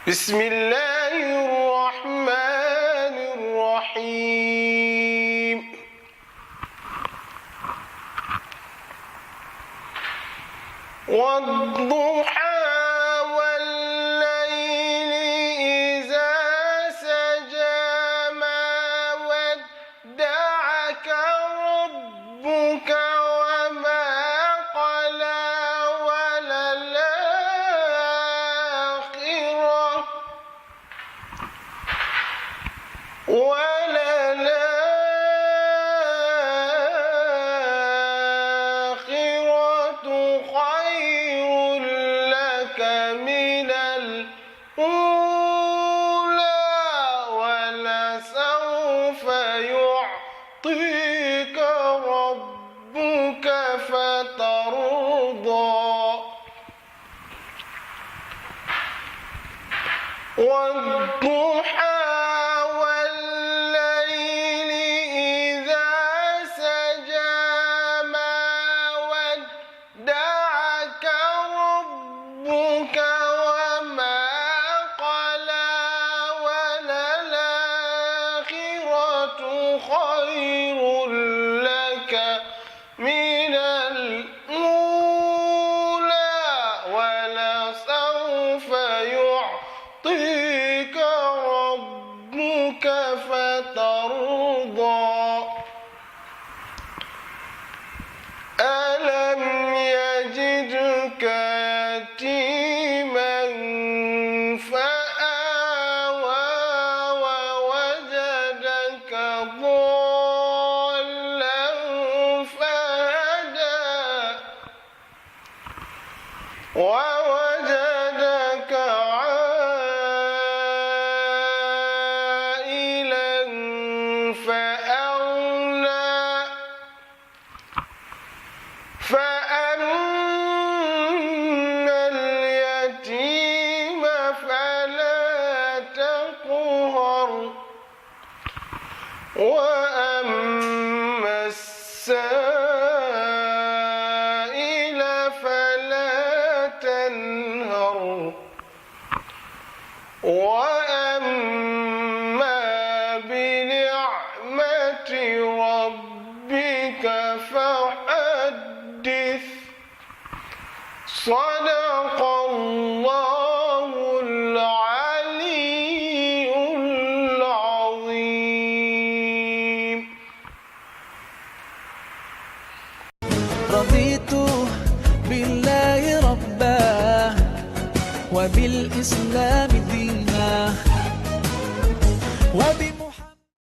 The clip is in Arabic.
بسم الله الرحمن الرحيم. والضحى والليل إذا سجى ما ودعك ربك وما قلى وللآخرة خير لك من الأولى ولسوف يعطيك ربك فترضى. والضحى والليل إذا سجى ما ودعك ربك وما قلى وللآخرة خير لك من الأولى ولسوف يعطيك ربك فترضى. ألم يجدك يتيما فآوى ووجدك ضالا فهدى ووجدك عائلا فأغنى فأما اليتيم فلا تقهر وأما السائل فلا تنهر وأما بنعمة ربك فحدث. صدق الله العلي العظيم. رضيت بالله ربا وبالإسلام دينا